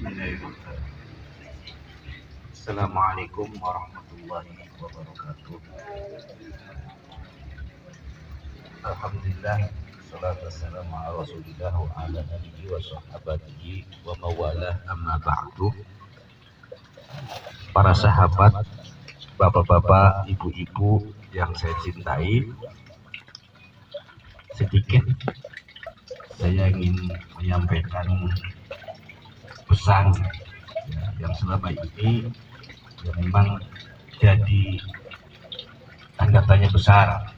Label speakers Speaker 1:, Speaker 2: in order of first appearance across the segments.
Speaker 1: Bismillahirrahmanirrahim. Assalamualaikum warahmatullahi wabarakatuh. Alhamdulillah, salatu wassalamu ala rasulillah wa ala alihi wa sahabatihi wa mawalah, amma ba'du. Para sahabat, bapak-bapak, ibu-ibu yang saya cintai, sedikit saya ingin menyampaikan pesan yang selama ini yang memang jadi tanda tanya besar,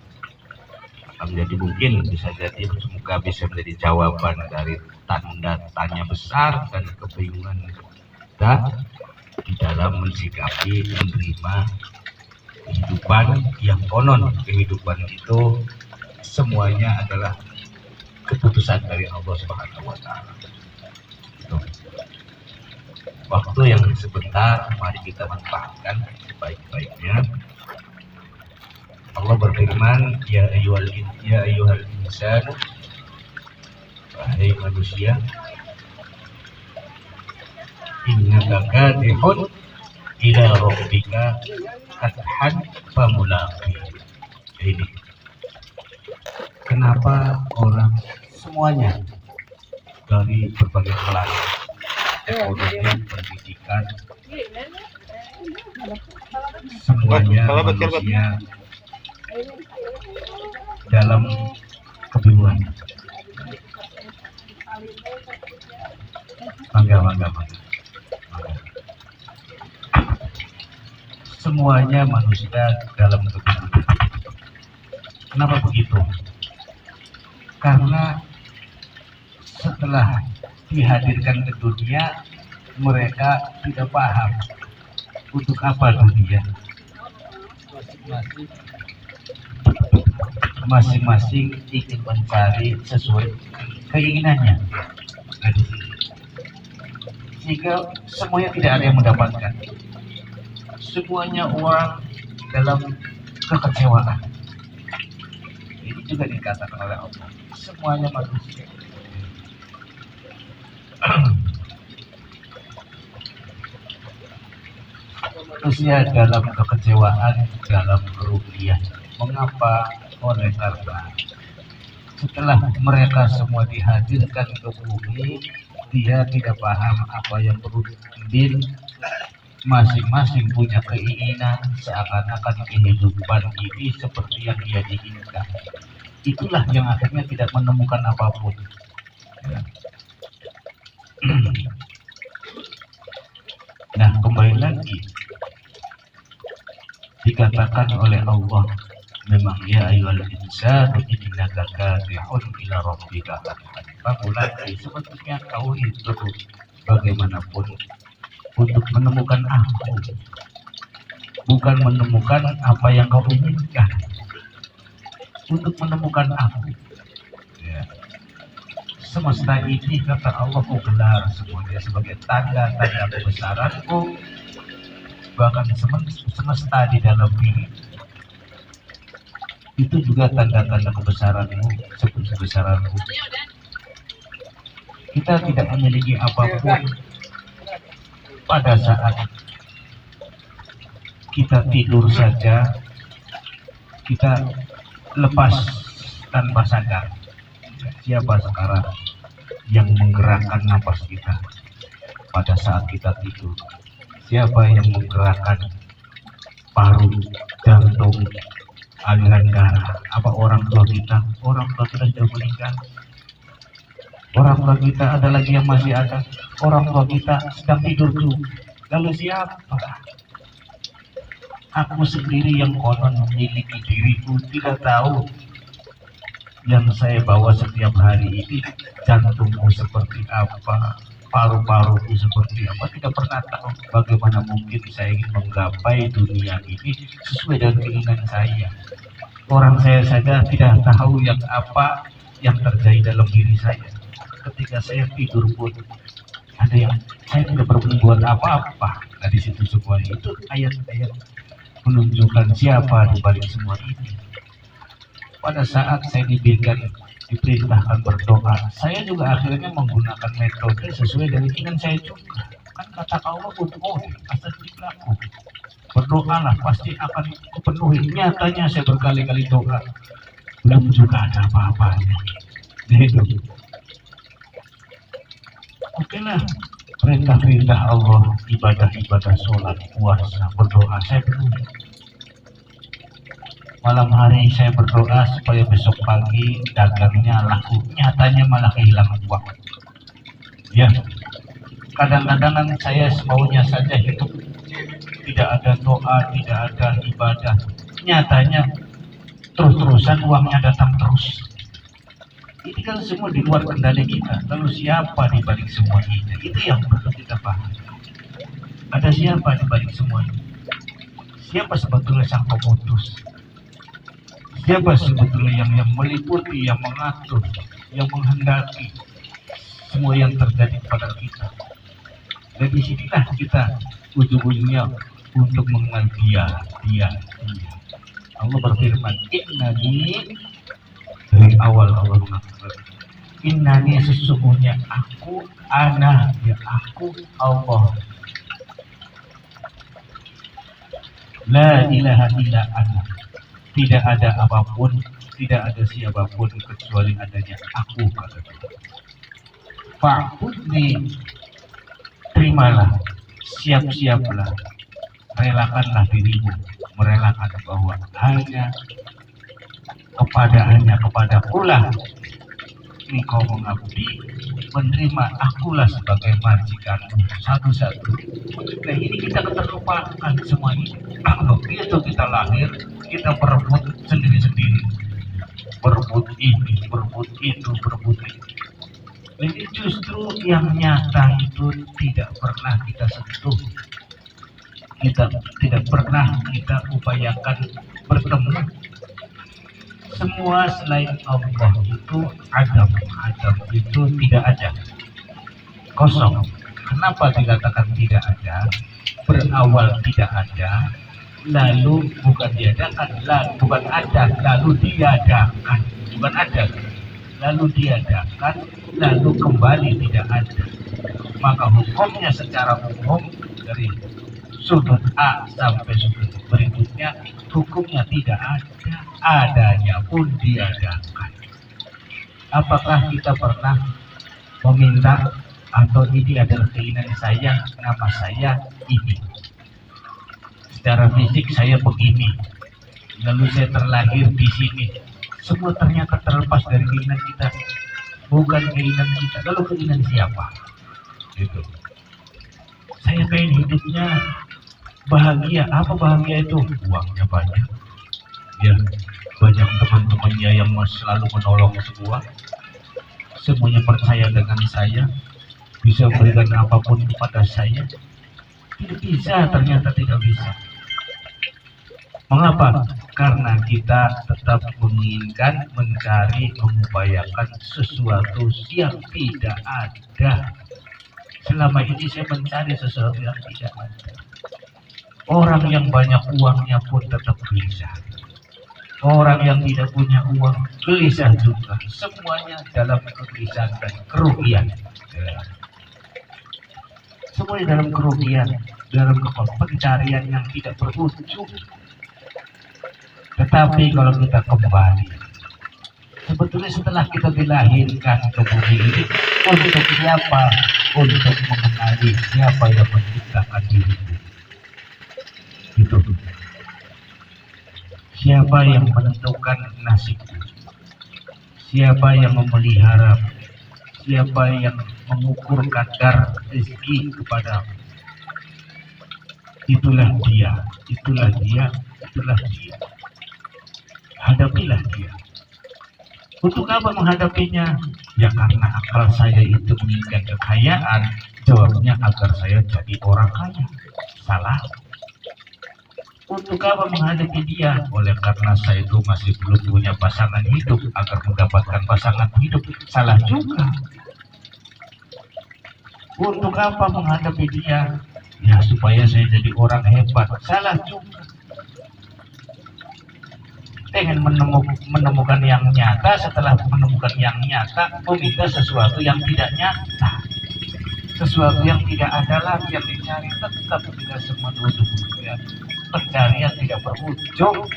Speaker 1: akan menjadi mungkin bisa jadi semoga bisa menjadi jawaban dari tanda tanya besar dan kebingungan kita di dalam mensikapi menerima kehidupan yang konon kehidupan itu semuanya adalah keputusan dari Allah Subhanahu wa Ta'ala. Waktu yang sebentar, mari kita manfaatkan sebaik-baiknya. Allah berfirman, ya ayyuhal insan, wahai manusia, innaka kadihun ila rabbika kadhan famulaqi. Ini kenapa orang semuanya dari berbagai kalangan, ekonomi, pendidikan, semuanya manusia dalam kebingungan. Bangga. Semuanya manusia dalam kebingungan. Kenapa begitu? Karena setelah dihadirkan ke dunia, mereka tidak paham untuk apa dunia. Masing-masing ingin mencari sesuai keinginannya, sehingga semuanya tidak ada yang mendapatkan. Semuanya orang dalam kekecewaan. Ini juga dikatakan oleh Allah, semuanya manusia. Manusia dalam kekecewaan, dalam kerugian. Mengapa? Oleh karena setelah mereka semua dihadirkan ke bumi, dia tidak paham apa yang perlu diambil. Masing-masing punya keinginan, seakan-akan kehidupan ini seperti yang dia diinginkan. Itulah yang akhirnya tidak menemukan apapun. Nah, kembali lagi dikatakan oleh Allah, memang ya ayyuhal insanu innaka kadihun ila rabbika kadhan famulaqi. Sebetulnya kau itu bagaimanapun untuk menemukan aku, bukan menemukan apa yang kau inginkan, untuk menemukan aku. Semesta ini kata Allah ku gelar semuanya sebagai tanda-tanda kebesaranku, bahkan semesta di dalam diri itu juga tanda-tanda kebesaranmu, kebesaranku. Kita tidak memiliki apapun pada saat kita tidur saja, kita lepas tanpa sadar. Siapa sekarang yang menggerakkan napas kita pada saat kita tidur? Siapa yang menggerakkan paru, jantung, aliran darah? Apa orang tua kita? Orang tua kita sudah meninggal. Orang tua kita ada lagi yang masih ada. Orang tua kita sedang tidur juga. Lalu siapa? Aku sendiri yang konon memiliki diriku, tidak tahu yang saya bawa setiap hari ini, jantungku seperti apa, paru-paruku seperti apa, tidak pernah tahu. Bagaimana mungkin saya ingin menggapai dunia ini sesuai dengan keinginan saya? Orang saya saja tidak tahu yang apa yang terjadi dalam diri saya. Ketika saya tidur pun ada yang saya tidak berbuat apa-apa. Nah, di situ semua itu ayat-ayat menunjukkan siapa di balik semua ini. Pada saat saya diberikan diperintahkan berdoa. Saya juga akhirnya menggunakan metode sesuai dengan keinginan saya juga. Kan kata Allah, ud'uuni astajib lakum. Berdoalah pasti akan kupenuhi. Nyatanya saya berkali-kali doa, belum juga ada apa-apanya. Gitu. Oke lah, perintah-perintah Allah, ibadah-ibadah, sholat, puasa, berdoa, saya penuhi. Malam hari saya berdoa supaya besok pagi dagangnya laku. Nyatanya malah kehilangan uang. Ya, kadang-kadang saya semaunya saja hidup, tidak ada doa, tidak ada ibadah. Nyatanya terus-terusan uangnya datang terus. Ini kan semua di luar kendali kita. Lalu siapa di balik semua ini? Itu yang perlu kita paham. Ada siapa di balik semua ini? Siapa sebetulnya sang pemutus? Siapa sebetulnya yang meliputi, yang mengatur, yang menghendaki semua yang terjadi pada kita? Dan disinilah kita ujung-ujungnya untuk mengenal dia. Allah berfirman, Innani, dari awal Allah mengatakan, Innani, sesungguhnya aku, ana, ya aku Allah. La ilaha illa ana. Tidak ada apapun, tidak ada siapapun kecuali adanya aku, kata Tuhan. Fa'budni, terimalah, siap-siaplah, relakanlah dirimu, merelakan bahwa hanya kepada akulah engkau mengabdi, menerima akulah sebagai majikanmu satu-satu. Nah ini kita terlupakan semua ini. Begitu kita lahir, kita berebut sendiri-sendiri, berebut ini, berebut itu, berebut itu. Jadi justru yang nyata itu tidak pernah kita sentuh, kita tidak pernah kita upayakan bertemu. Semua selain Allah itu adam itu tidak ada, kosong. Kenapa dikatakan tidak ada? Berawal tidak ada, lalu bukan diadakan, lalu bukan ada, lalu diadakan, bukan ada, lalu diadakan, lalu kembali tidak ada. Maka hukumnya secara umum dari sudut A sampai sudut berikutnya, hukumnya tidak ada, adanya pun diadakan. Apakah kita pernah meminta atau ini adalah keinginan saya, nama saya ini, secara fisik saya begini, lalu saya terlahir di sini, semua ternyata terlepas dari keinginan kita, bukan keinginan kita. Lalu keinginan siapa? Gitu. Saya pengen hidupnya bahagia. Apa bahagia itu? Uangnya banyak, ya, banyak teman-temannya yang selalu menolong semuanya percaya dengan saya, bisa berikan apapun kepada saya. Tidak bisa, ternyata tidak bisa. Mengapa? Karena kita tetap menginginkan, mencari, mengupayakan sesuatu yang tidak ada. Selama ini saya mencari sesuatu yang tidak ada. Orang yang banyak uangnya pun tetap gelisah. Orang yang tidak punya uang gelisah juga. Semuanya dalam kegelisahan dan kerugian. Semuanya dalam kerugian, dalam pencarian yang tidak berujung. Tetapi kalau kita kembali, sebetulnya setelah kita dilahirkan ke bumi ini, untuk siapa? Untuk mengenali siapa yang menciptakan dirimu. Gitu. Siapa yang menentukan nasibmu? Siapa yang memelihara? Siapa yang mengukur kadar rezeki kepadamu? Itulah dia, itulah dia, itulah dia. Hadapilah dia. Untuk apa menghadapinya? Ya karena akal saya itu menginginkan kekayaan. Jawabnya agar saya jadi orang kaya. Salah. Untuk apa menghadapi dia? Oleh karena saya itu masih belum punya pasangan hidup, agar mendapatkan pasangan hidup. Salah juga. Untuk apa menghadapi dia? Ya supaya saya jadi orang hebat. Salah juga. dengan menemukan yang nyata, setelah menemukan yang nyata meminta sesuatu yang tidak nyata, sesuatu yang tidak ada lagi yang dicari, tetap tidak semenuju ya. Pencarian tidak berujung,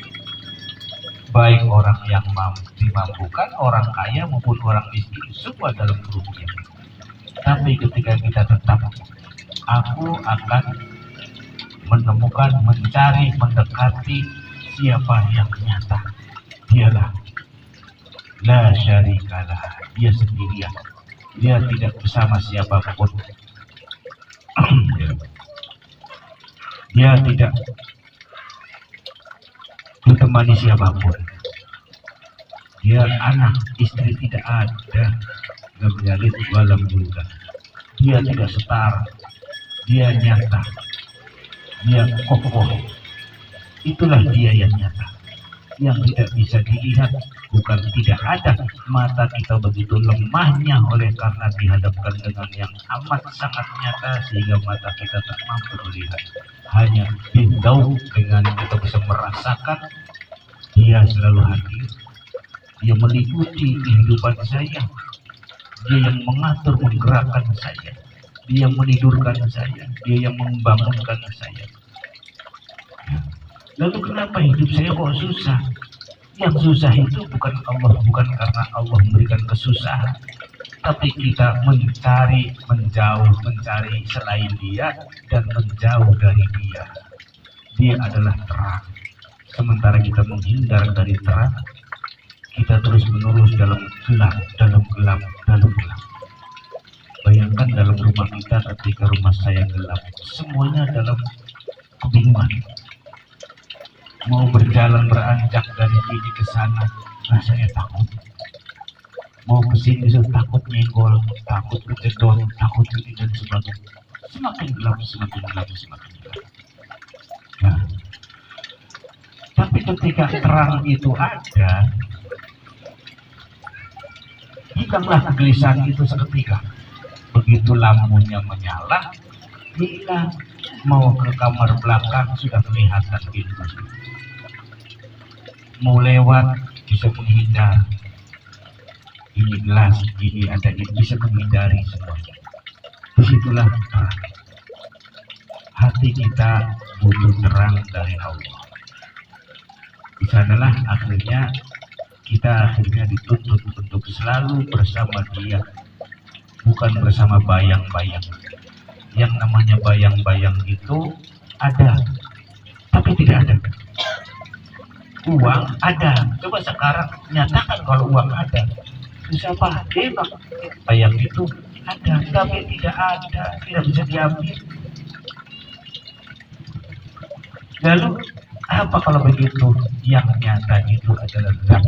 Speaker 1: baik orang yang dimampukan, orang kaya maupun orang miskin, semua dalam kerugian. Tapi ketika kita tetap, aku akan menemukan, mencari, mendekati siapa yang nyata, dialah la syarikalah, dia sendirian, dia tidak bersama siapapun. Dia tidak ditemani siapapun. Dia anak, istri tidak ada, lam yalid walam yulad. Dia tidak setara, dia nyata, dia kokoh. Itulah dia yang nyata, yang tidak bisa dilihat. Bukan tidak ada, mata kita begitu lemahnya oleh karena dihadapkan dengan yang amat sangat nyata sehingga mata kita tak mampu melihat. Hanya bintau dengan kita bisa merasakan dia selalu hadir, dia meliputi kehidupan saya, dia yang mengatur, menggerakkan saya, dia yang menidurkan saya, dia yang membangunkan saya. Lalu kenapa hidup saya kok susah? Yang susah itu bukan Allah, bukan karena Allah memberikan kesusahan, tapi kita mencari, mencari selain dia dan menjauh dari dia. Dia adalah terang, sementara kita menghindar dari terang, kita terus menerus dalam gelap, dalam gelap, dalam gelap. Bayangkan dalam rumah kita ketika rumah saya gelap, semuanya dalam kebingungan. Mau berjalan beranjak dari sini ke sana, rasanya takut. Mau ke sini takut nyenggol, takut kejedot, takut ini dan sebagainya. Semakin gelap, semakin gelap, semakin gelap. Nah, tapi ketika terang itu ada, hilanglah kegelisahan itu seketika. Begitu lampunya menyala, hilang. Mau ke kamar belakang sudah kelihatan pintu. Mau lewat bisa menghindar, ini gelas, ini ada, ini bisa menghindari semua. Disitulah terang. Hati kita butuh terang dari Allah. Di sanalah akhirnya kita dituntut untuk selalu bersama Dia, bukan bersama bayang-bayang. Yang namanya bayang-bayang itu ada, tapi tidak ada. Uang ada, coba sekarang nyatakan kalau uang ada, bisa pakai bayang itu ada, tapi tidak ada, tidak bisa diambil. Lalu apa kalau begitu? Yang nyata itu adalah zat.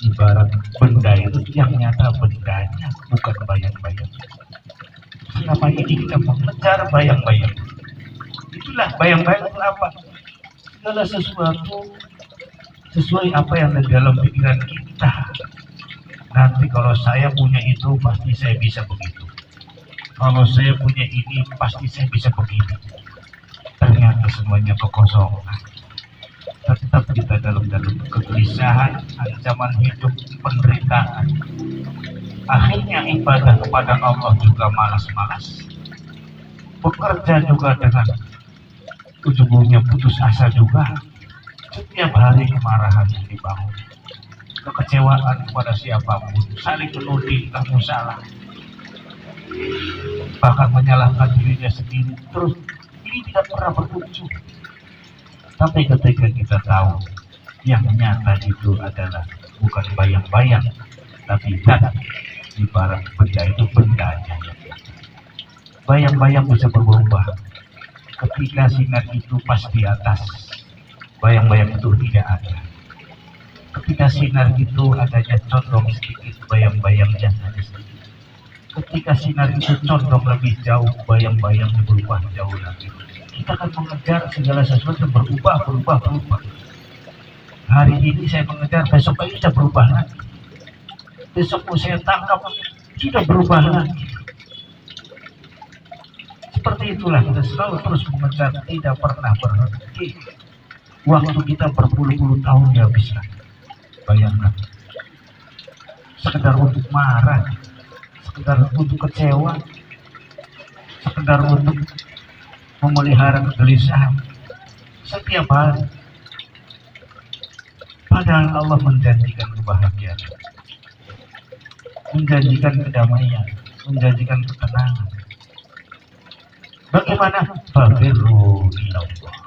Speaker 1: Ibarat benda itu, yang nyata bendanya, bukan bayang-bayang. Selama ini kita mengejar bayang-bayang. Itulah bayang-bayang itu apa? Segala sesuatu sesuai apa yang ada dalam pikiran kita. Nanti kalau saya punya itu pasti saya bisa begitu, kalau saya punya ini pasti saya bisa begini. Ternyata semuanya kekosongan. Tetap kita dalam kegelisahan, ancaman hidup, penderitaan. Akhirnya ibadah kepada Allah juga malas-malas, bekerja juga dengan ujung-ujungnya putus asa juga. Setiap hari kemarahan yang dibangun, kekecewaan kepada siapapun, saling menuding kamu salah, bahkan menyalahkan dirinya sendiri. Terus ini tidak pernah berujung. Tapi ketika kita tahu yang nyata itu adalah bukan bayang-bayang, tapi zat, ibarat benda itu bendanya. Bayang-bayang bisa berubah. Ketika sinar itu pas di atas, bayang-bayang itu tidak ada. Ketika sinar itu adanya condong sedikit, bayang-bayangnya hanya sedikit. Ketika sinar itu condong lebih jauh, bayang-bayangnya berubah jauh lagi. Kita akan mengejar segala sesuatu berubah. Hari ini saya mengejar, besok lagi sudah berubah lagi. Besok mau saya tangkap, sudah berubah lagi. Seperti itulah kita selalu terus mengejar, tidak pernah berhenti. Waktu kita berpuluh-puluh tahun dihabiskan. Bayangkan, sekedar untuk marah, sekedar untuk kecewa, sekedar untuk memelihara kegelisahan setiap hari. Padahal Allah menjanjikan kebahagiaan, menjanjikan kedamaian, menjanjikan ketenangan. Bagaimana? Fafirru ilallah.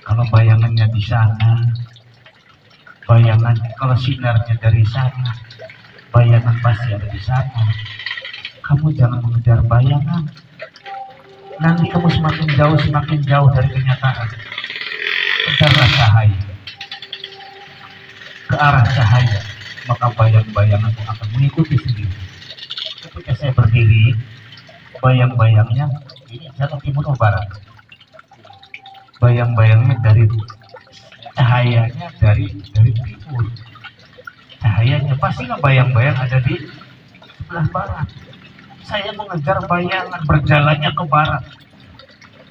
Speaker 1: Kalau bayangannya di sana, bayangan kalau sinarnya dari sana, bayangan pasti ada di sana. Kamu jangan mengejar bayangan. Nanti kamu semakin jauh dari kenyataan. Kejarlah cahaya, ke arah cahaya, maka bayang-bayangan akan mengikuti sendiri. Ketika saya berdiri, bayang-bayangnya ini jalan timur atau barat. Bayang-bayangnya dari cahayanya dari timur. Cahayanya pasti nggak bayang-bayang ada di sebelah barat. Saya mengejar bayangan berjalannya ke barat.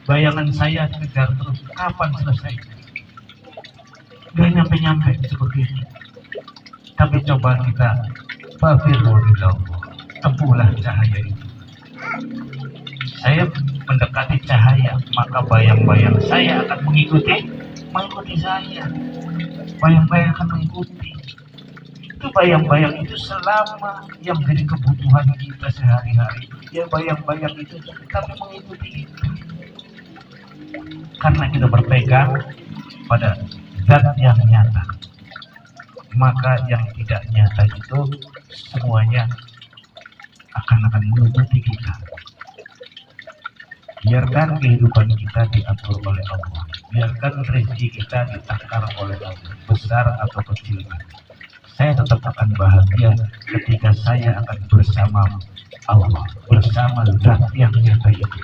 Speaker 1: Bayangan saya kejar terus. Kapan selesai? Gak nyampe-nyampe seperti ini. Tapi coba kita tempuhlah cahaya itu. Saya mendekati cahaya, maka bayang-bayang saya akan mengikuti saya. Bayang-bayang akan mengikuti. Itu bayang-bayang itu selama yang jadi kebutuhan kita sehari-hari. Ya bayang-bayang itu tapi mengikuti itu. Karena kita berpegang pada zat yang nyata, maka yang tidak nyata itu semuanya akan mengikuti kita. Biarkan kehidupan kita diatur oleh Allah, biarkan rezeki kita ditakar oleh Allah, besar atau kecil. Saya tetap akan bahagia ketika saya akan bersama Allah, bersama zat yang nyata itu.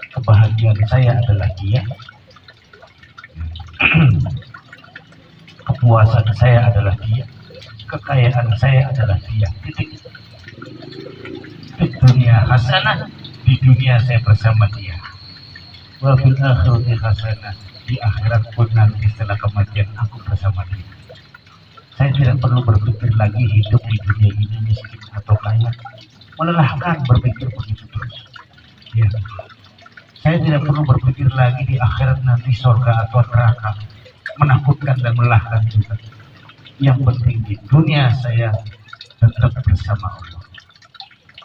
Speaker 1: Kebahagiaan saya adalah Dia, kepuasan saya adalah Dia, kekayaan saya adalah Dia. Titik. Di dunia hasanah, di dunia saya bersama Dia. Wa fil akhirati hasanah, di akhirat pun nanti setelah kematian aku bersama Dia. Saya tidak perlu berpikir lagi hidup di dunia ini miskin atau kaya. Melelahkan berpikir begitu terus. Ya. Saya tidak perlu berpikir lagi di akhirat nanti surga atau neraka. Menakutkan dan melelahkan juga. Yang penting di dunia saya tetap bersama Allah.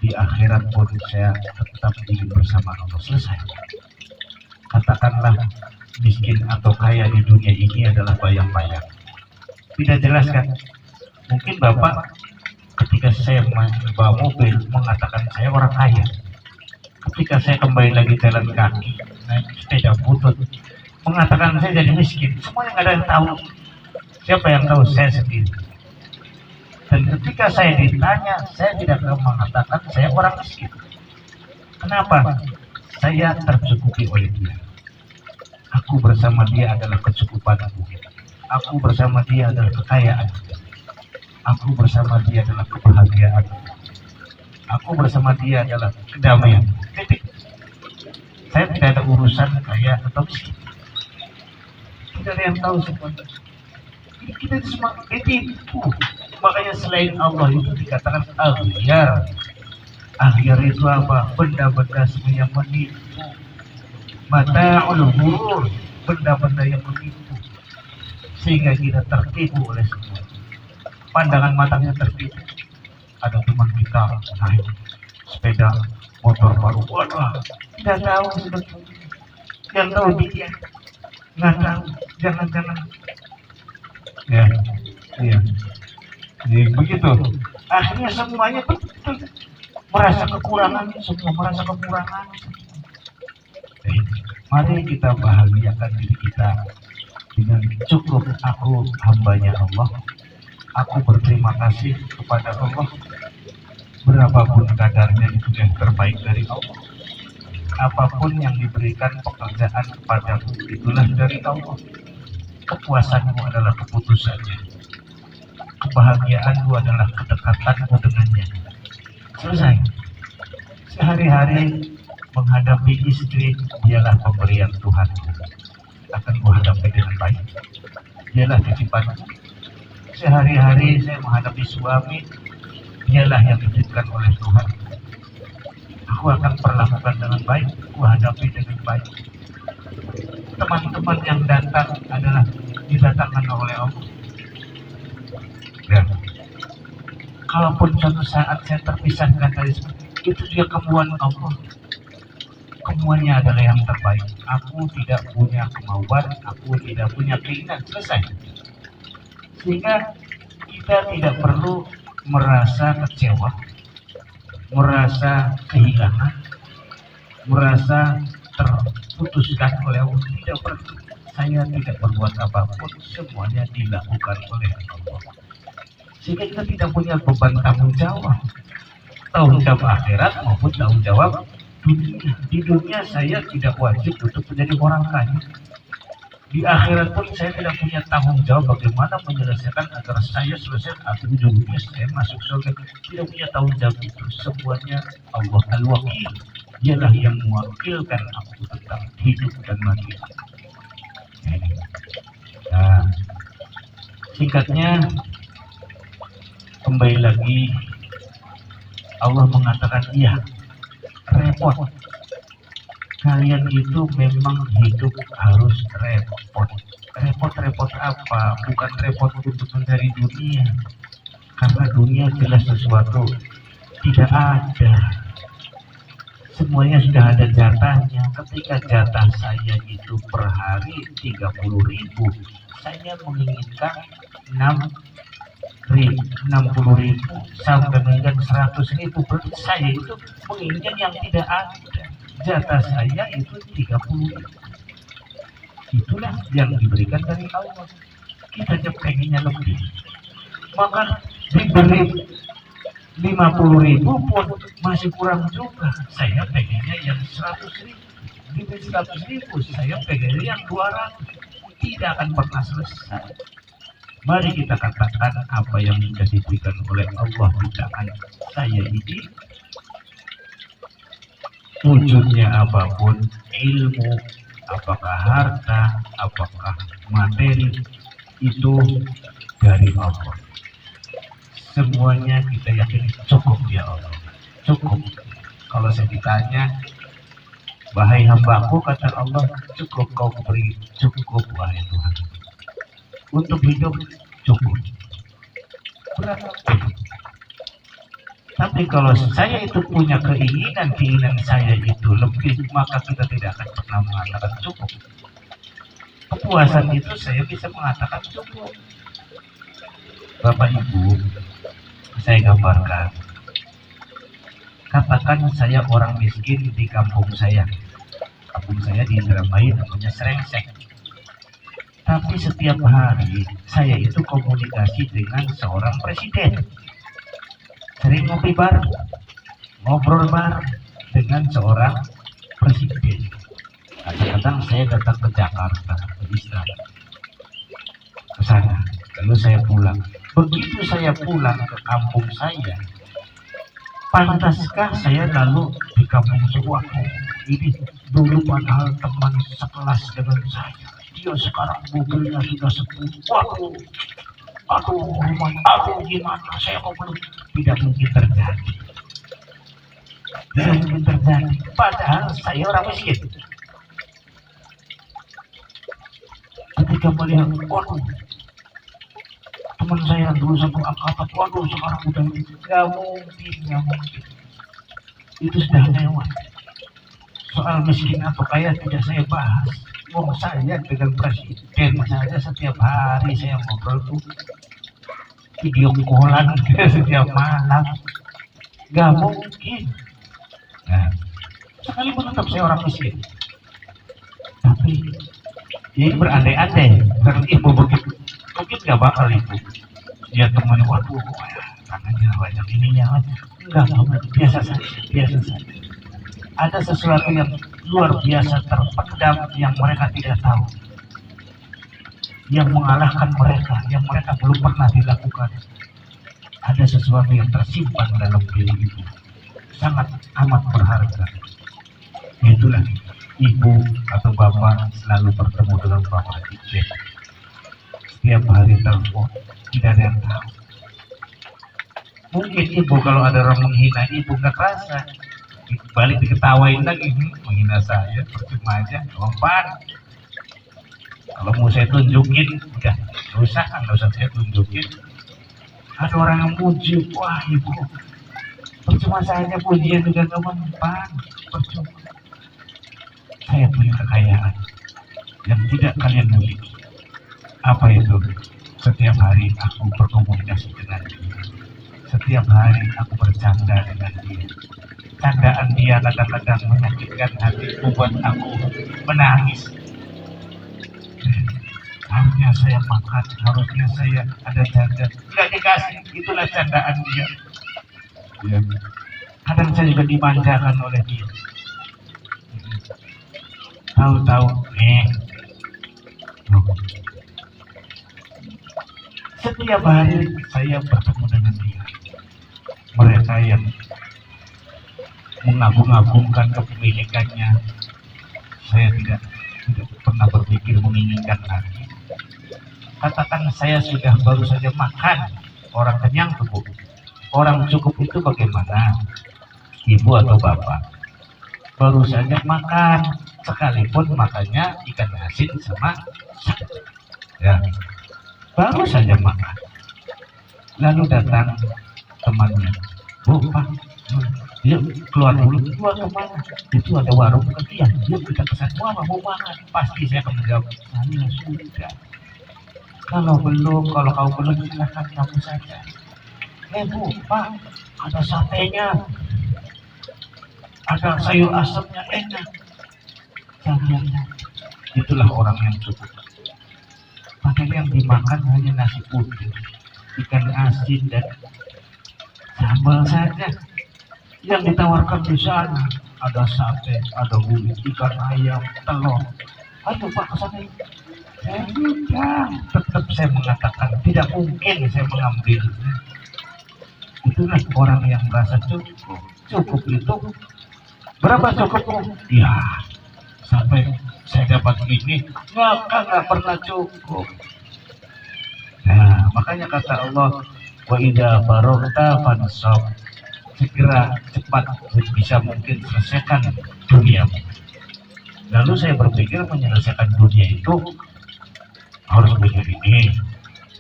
Speaker 1: Di akhirat pun saya tetap ingin bersama Allah. Selesai. Katakanlah miskin atau kaya di dunia ini adalah bayang-bayang. Tidak jelas kan? Mungkin Bapak ketika saya membawa mobil mengatakan saya orang kaya. Ketika saya kembali lagi jalan kaki, naik sepeda butut, mengatakan saya jadi miskin. Semuanya nggak ada yang tahu. Siapa yang tahu? Saya sendiri. Dan ketika saya ditanya, saya tidak akan mengatakan saya orang miskin. Kenapa? Saya tercukupi oleh Dia. Aku bersama Dia adalah kecukupanku. Aku bersama Dia adalah kekayaan. Aku bersama Dia adalah kebahagiaan. Aku bersama Dia adalah kedamaian. Titik. Saya tidak ada urusan kaya atau miskin. Tidak ada yang tahu semuanya. Kita semua itu. Makanya selain Allah itu dikatakan aghyar. Aghyar itu apa? Benda-benda semua yang menipu. Mata'ul ghurur, benda-benda yang menipu. Sehingga kita tertipu oleh semua. Pandangan matanya tertipu. Ada teman kita naik sepeda motor baru, waduh, tidak tahu sebetulnya. Yang tahu dia, nggak tahu, jangan-jangan. Ya, iya, begitu. Akhirnya semuanya betul merasa kekurangan, semua merasa kekurangan. Mari kita bahagiakan diri kita dengan cukup. Aku hambanya Allah. Aku berterima kasih kepada Allah. Berapapun kadarnya itu yang terbaik dari Allah. Apapun yang diberikan pekerjaan kepadamu itulah dari Allah. Kepuasanmu adalah keputusannya. Kebahagiaanmu adalah kedekatanmu dengannya. Selesai. Sehari-hari menghadapi istri, dialah pemberian Tuhan. akan kuhadapi dengan baik. Dialah titipanku. Sehari-hari saya menghadapi suami, dialah yang dititipkan oleh Tuhan. Aku akan perlakukan dengan baik, kuhadapi dengan baik. Teman-teman yang datang adalah didatangkan oleh Allah. Dan kalaupun suatu saat saya terpisahkan dari itu juga kemauan Allah. Kemuanya adalah yang terbaik. Aku tidak punya kemauan, aku tidak punya keinginan, selesai. Sehingga kita tidak perlu merasa kecewa, merasa kehilangan, merasa terputuskan oleh Allah. Tidak perlu. Saya tidak berbuat apapun, semuanya dilakukan oleh Allah. Sehingga kita tidak punya beban tanggung jawab akhirat maupun tanggung jawab dunia. Di dunia saya tidak wajib untuk menjadi orang kaya. Di akhirat pun saya tidak punya tanggung jawab bagaimana menyelesaikan agar saya selesai atau ujungnya saya masuk surga. Tidak punya tanggung jawab itu. Semuanya Allah Al-Wakil. Dialah yang mewakilkan aku tentang hidup dan mati. Nah, singkatnya kembali lagi Allah mengatakan iya, repot. Kalian itu memang hidup harus repot. Repot-repot apa? Bukan repot untuk mencari dunia. Karena dunia jelas sesuatu tidak ada. Semuanya sudah ada jatahnya. Ketika jatah saya itu per hari 30.000, saya menginginkan 60.000 sampai menginginkan 100.000. Berarti saya itu menginginkan yang tidak ada. Jatah saya itu 30.000. Itulah yang diberikan dari Allah. Kita aja pengennya lebih. Maka diberi 50.000 pun masih kurang juga. Saya pengennya yang 100.000. Diberi 100.000, saya pengennya yang 200. Tidak akan pernah selesai. Mari kita katakan apa yang sudah diberikan oleh Allah di tangan saya ini. Wujudnya apapun, ilmu, apakah harta, apakah materi, itu dari Allah. Semuanya kita yakini cukup ya Allah, cukup. Kalau saya ditanya, wahai hambaku, kata Allah, cukup kau beri, cukup wahai Tuhan. Untuk hidup cukup. Berapa? Tapi kalau saya itu punya keinginan saya itu lebih, maka kita tidak akan pernah mengatakan cukup. Kepuasan itu saya bisa mengatakan cukup. Bapak Ibu, saya gambarkan. Katakan saya orang miskin di kampung saya. Kampung saya di Indramayu namanya Srengsek. Tapi setiap hari saya itu komunikasi dengan seorang presiden. Sering ngopi bareng, ngobrol bareng dengan seorang presiden. Kadang-kadang saya datang ke Jakarta, ke Istana, ke sana. Lalu saya pulang. Begitu saya pulang ke kampung saya, pantaskah saya lalu di kampung sebuah ini dulu padahal teman sekelas dengan saya, dia sekarang mobilnya sudah 10. Aduh, rumahnya, aduh gimana, saya kok belum. Tidak mungkin terjadi. Tidak mungkin terjadi. Padahal saya orang miskin. Ketika melihat, waduh, teman saya dulu satu angkatan, waduh sekarang udah nggak mungkin. Itu sudah lewat. Soal miskin atau kaya tidak saya bahas. Wong saya dengan presiden saja setiap hari saya ngobrol tuh video callan setiap malam, nggak mungkin. Nah, sekali menetap saya orang miskin, tapi ini berandai-andai, karena ibu begitu mungkin nggak bakal ibu. Dia teman, waduh, tangannya banyak ininya, enggak, biasa saja. Ada sesuatu yang luar biasa terpendam yang mereka tidak tahu, yang mengalahkan mereka, yang mereka belum pernah dilakukan. Ada sesuatu yang tersimpan dalam diri itu, sangat amat berharga. Itulah ibu atau bapak selalu bertemu dengan bapak Ibe. Setiap hari telepon, tidak ada yang tahu. Mungkin ibu kalau ada orang menghina ibu nggak kerasa, balik diketawain lagi, menghina saya percuma aja, lompat. Kalau mau saya tunjukin, udah nggak usah saya tunjukin. Ada orang yang puji, wah ibu, percuma saja pujian juga nggak mempan, percuma. Saya punya kekayaan yang tidak kalian miliki. Apa itu? Setiap hari aku berkomunikasi dengan dia. Setiap hari aku bercanda dengan dia. Candaan dia kadang-kadang menyakitkan hati, membuat aku menangis. Harusnya saya makan, harusnya saya ada jajan, tidak dikasih. Itulah candaan dia. Ya. Kadang saya juga dimanjakan oleh dia. Tahu-tahu, setiap hari saya bertemu dengan dia. Mereka yang mengagung-agungkan kepemilikannya, saya tidak pernah berpikir menginginkan lagi. Katakan saya sudah baru saja makan, orang kenyang cukup. Orang cukup itu bagaimana? Ibu atau bapak? Baru saja makan, sekalipun makannya ikan asin sama ya, baru saja makan. Lalu datang temannya, Bu, Pak, yuk keluar dulu. Keluar kemana? Itu ada warung kecil, yuk kita pesan. Wah, mau makan. Pasti saya akan menjawab, saya sudah. Kalau kamu belum silahkan kamu saja. Bu, Pak, ada satenya, ada sayur asamnya enak. Itulah orang yang cukup. Padahal yang dimakan hanya nasi putih, ikan asin dan sambal saja. Yang ditawarkan di sana ada sate, ada kulit ikan ayam, telur. Ayo Pak ke sana. Saya tidak. Tetap saya mengatakan tidak mungkin saya mengambil. Itulah orang yang merasa cukup. Cukup itu berapa cukupnya? Ya, sampai saya dapat ini nggak pernah cukup. Nah, makanya kata Allah, wa idza faragta fansab, segera cepat bisa mungkin selesaikan dunia. Lalu saya berpikir menyelesaikan dunia itu harus punya ini,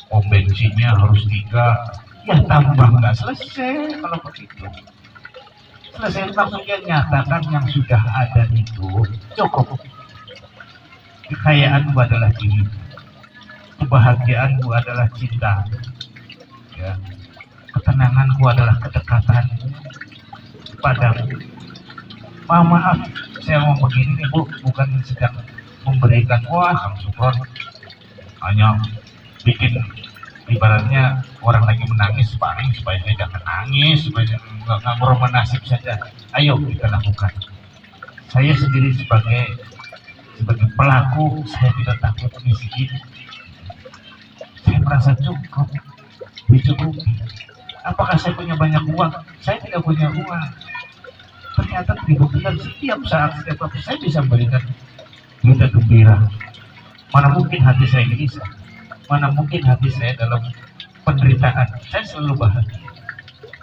Speaker 1: pom bensinnya harus 3, ya tambah nggak selesai kalau begitu. Selesai maksudnya nyatakan yang sudah ada itu cukup. Kekayaanmu adalah diri, kebahagiaanmu adalah cinta, ya. Ketenanganku adalah kedekatan padamu. Maaf, saya mau begini nih Bu, bukan sedang memberikan wah syukur, hanya bikin ibaratnya orang lagi menangis paling supaya saya jangan nangis, supaya nggak merubah nasib saja. Ayo kita lakukan. Saya sendiri sebagai pelaku, saya tidak takut miskin. Saya merasa cukup, dicukupi. Apakah saya punya banyak uang? Saya tidak punya uang. Ternyata dibuktikan setiap saat, setiap waktu saya bisa memberikan berita gembira. Mana mungkin hati saya gelisah? Mana mungkin hati saya dalam penderitaan? Saya selalu bahagia.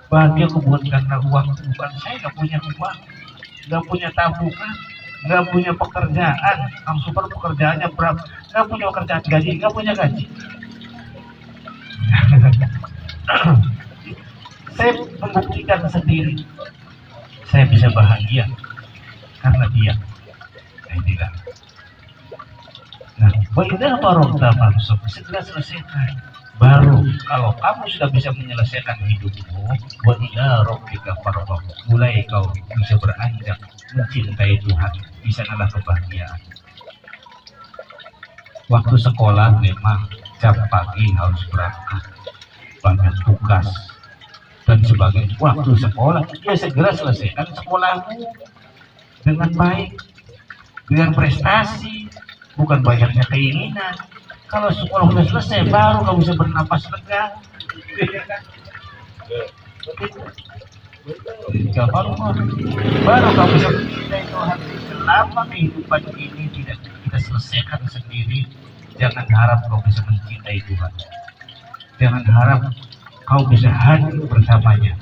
Speaker 1: Bahagia bukan karena uang, bukan. Saya nggak punya uang, nggak punya tabungan, nggak punya pekerjaan. Kang Super pekerjaannya berapa? Nggak punya pekerjaan, gaji, nggak punya gaji. Saya membuktikan sendiri, saya bisa bahagia karena dia. Inilah. Nah, waidah faragta fansab, segera selesaikan. Baru kalau kamu sudah bisa menyelesaikan hidupmu, wa ila rabbika farghab, mulai kau bisa beranjak mencintai Tuhan. Di sanalah kebahagiaan. Waktu sekolah memang jam pagi harus berangkat, banyak tugas dan sebagainya. Waktu sekolah, ya segera selesaikan sekolahmu dengan baik, dengan prestasi, bukan banyaknya keinginan. Kalau sekolah sudah selesai, baru kamu bisa bernapas lega. Baru kamu bisa mencintai Tuhan. selama kehidupan ini tidak kita selesaikan sendiri, jangan harap kau bisa mencintai Tuhan. Jangan harap kau bisa hadir bersamanya.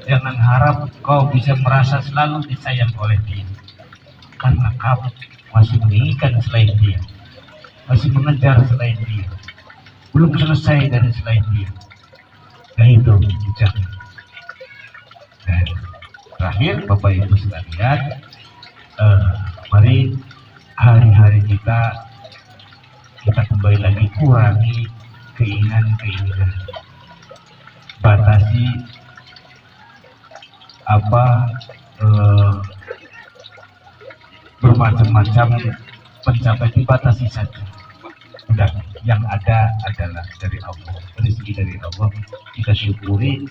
Speaker 1: Jangan harap kau bisa merasa selalu disayang oleh Dia, karena kamu masih menginginkan selain Dia, masih mengejar selain Dia, belum selesai dari selain Dia. Nah itu jangan. Dan terakhir Bapak Ibu sekalian, mari hari-hari kita kembali lagi kurangi keinginan, batasi bermacam-macam pencapaian, dibatasi saja. Udah, yang ada adalah dari Allah, rezeki dari Allah, kita syukuri,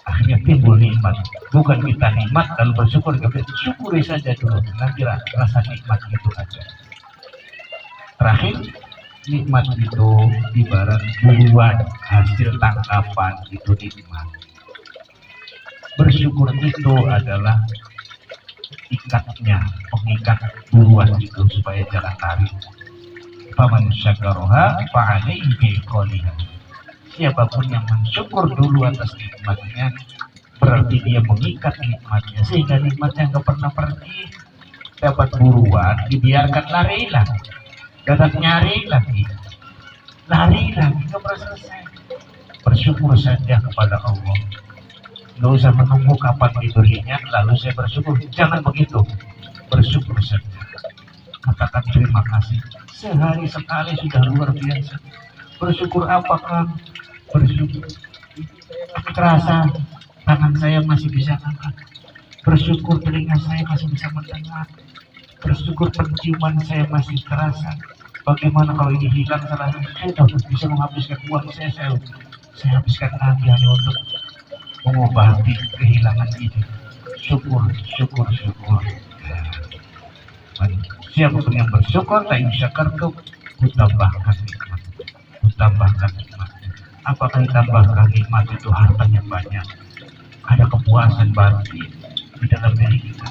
Speaker 1: akhirnya timbul nikmat. Bukan kita nikmat lalu bersyukur, syukuri saja dulu, nanti rasa nikmat itu aja. Terakhir, nikmat itu ibarat buruan, hasil tangkapan itu nikmat. Bersyukur itu adalah ikatnya, pengikat buruan itu supaya jalan tarik. Faman syakaroha fa'alaihi biqaliha. Siapapun yang mensyukur dulu atas nikmatnya, berarti dia mengikat nikmatnya, sehingga nikmatnya nggak pernah pergi. Dapat buruan, dibiarkan lari lagi, datang nyari lagi, lari lagi, nggak pernah selesai. Bersyukur saja kepada Allah. Nggak usah menunggu kapan diberinya lalu saya bersyukur. Jangan begitu, bersyukur saja. Katakan terima kasih, sehari sekali sudah luar biasa. Bersyukur apakah? Bersyukur terasa tangan saya masih bisa angkat, bersyukur telinga saya masih bisa mendengar, bersyukur penciuman saya masih terasa. Bagaimana kalau ini hilang, salah saya bisa menghabiskan uang saya habiskan lagi hanya untuk mengobati kehilangan ini. Syukur. Siapapun yang bersyukur, la in syakartum, kutambahkan nikmat. Apakah ditambahkan nikmat itu hartanya banyak, ada kepuasan batin di dalam diri kita.